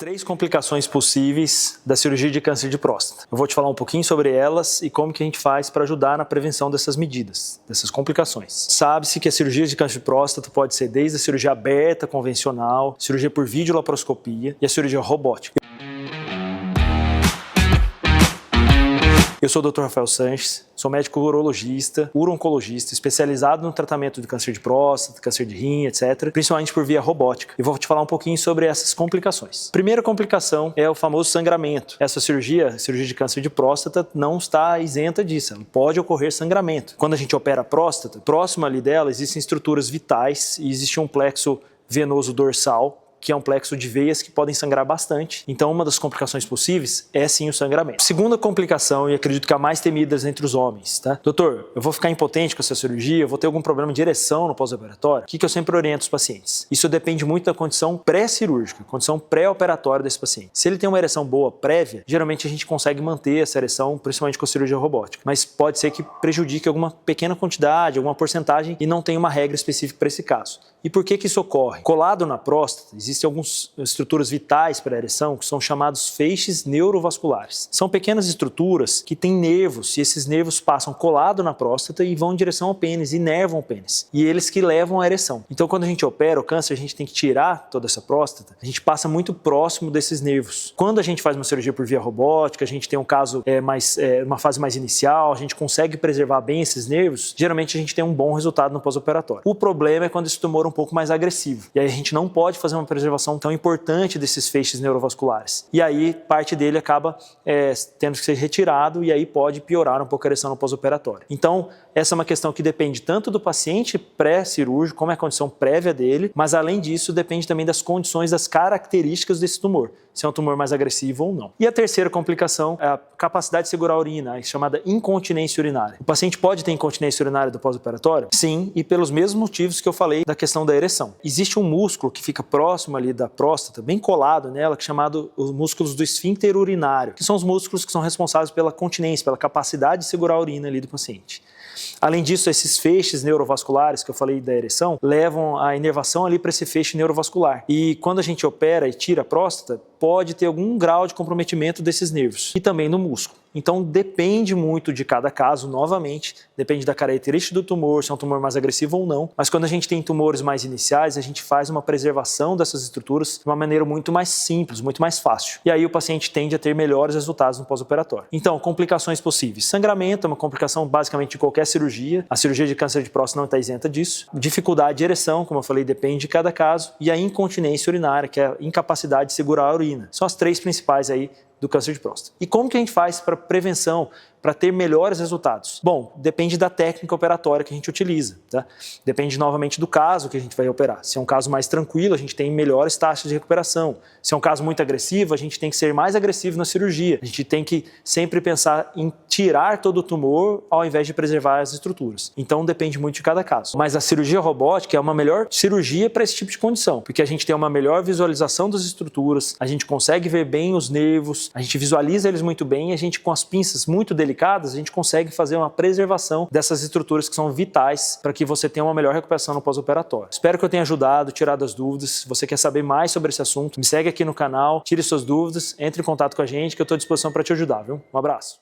3 complicações possíveis da cirurgia de câncer de próstata. Eu vou te falar um pouquinho sobre elas e como que a gente faz para ajudar na prevenção dessas medidas, dessas complicações. Sabe-se que a cirurgia de câncer de próstata pode ser desde a cirurgia aberta convencional, cirurgia por videolaparoscopia e a cirurgia robótica. Eu sou o Dr. Rafael Sanches, sou médico urologista, uro-oncologista, especializado no tratamento de câncer de próstata, câncer de rim, etc., principalmente por via robótica. E vou te falar um pouquinho sobre essas complicações. Primeira complicação é o famoso sangramento. Essa cirurgia de câncer de próstata, não está isenta disso, pode ocorrer sangramento. Quando a gente opera a próstata, próximo ali dela existem estruturas vitais e existe um plexo venoso dorsal, que é um plexo de veias que podem sangrar bastante. Então, uma das complicações possíveis é sim o sangramento. Segunda complicação, e acredito que a mais temida entre os homens, tá? Doutor, eu vou ficar impotente com essa cirurgia, eu vou ter algum problema de ereção no pós-operatório? O que eu sempre oriento os pacientes? Isso depende muito da condição pré-cirúrgica, condição pré-operatória desse paciente. Se ele tem uma ereção boa prévia, geralmente a gente consegue manter essa ereção, principalmente com a cirurgia robótica. Mas pode ser que prejudique alguma pequena quantidade, alguma porcentagem, e não tem uma regra específica para esse caso. E por que isso ocorre? Colado na próstata, existem algumas estruturas vitais para a ereção que são chamados feixes neurovasculares. São pequenas estruturas que têm nervos e esses nervos passam colado na próstata e vão em direção ao pênis, inervam o pênis. E eles que levam à ereção. Então, quando a gente opera o câncer, a gente tem que tirar toda essa próstata, a gente passa muito próximo desses nervos. Quando a gente faz uma cirurgia por via robótica, a gente tem um caso uma fase mais inicial, a gente consegue preservar bem esses nervos, geralmente a gente tem um bom resultado no pós-operatório. O problema é quando esse tumor um pouco mais agressivo. E aí a gente não pode fazer uma preservação tão importante desses feixes neurovasculares. E aí parte dele acaba tendo que ser retirado e aí pode piorar um pouco a ereção no pós-operatório. Então, essa é uma questão que depende tanto do paciente pré-cirúrgico, como é a condição prévia dele, mas além disso depende também das condições, das características desse tumor, se é um tumor mais agressivo ou não. E a terceira complicação é a capacidade de segurar a urina, a chamada incontinência urinária. O paciente pode ter incontinência urinária do pós-operatório? Sim, e pelos mesmos motivos que eu falei da questão da ereção. Existe um músculo que fica próximo ali da próstata, bem colado nela, que é chamado os músculos do esfíncter urinário, que são os músculos que são responsáveis pela continência, pela capacidade de segurar a urina ali do paciente. Além disso, esses feixes neurovasculares que eu falei da ereção levam a inervação ali para esse feixe neurovascular. E quando a gente opera e tira a próstata, pode ter algum grau de comprometimento desses nervos e também no músculo. Então depende muito de cada caso, novamente, depende da característica do tumor, se é um tumor mais agressivo ou não. Mas quando a gente tem tumores mais iniciais, a gente faz uma preservação dessas estruturas de uma maneira muito mais simples, muito mais fácil. E aí o paciente tende a ter melhores resultados no pós-operatório. Então, complicações possíveis. Sangramento é uma complicação basicamente de qualquer cirurgia. A cirurgia de câncer de próstata não está isenta disso. Dificuldade de ereção, como eu falei, depende de cada caso. E a incontinência urinária, que é a incapacidade de segurar a urina. São as 3 principais aí do câncer de próstata. E como que a gente faz para prevenção, para ter melhores resultados? Bom, depende da técnica operatória que a gente utiliza, tá? Depende novamente do caso que a gente vai operar. Se é um caso mais tranquilo, a gente tem melhores taxas de recuperação. Se é um caso muito agressivo, a gente tem que ser mais agressivo na cirurgia. A gente tem que sempre pensar em tirar todo o tumor ao invés de preservar as estruturas. Então depende muito de cada caso. Mas a cirurgia robótica é uma melhor cirurgia para esse tipo de condição, porque a gente tem uma melhor visualização das estruturas, a gente consegue ver bem os nervos, a gente visualiza eles muito bem e a gente, com as pinças muito delicadas, a gente consegue fazer uma preservação dessas estruturas que são vitais para que você tenha uma melhor recuperação no pós-operatório. Espero que eu tenha ajudado, tirado as dúvidas. Se você quer saber mais sobre esse assunto, me segue aqui no canal, tire suas dúvidas, entre em contato com a gente que eu estou à disposição para te ajudar, viu? Um abraço.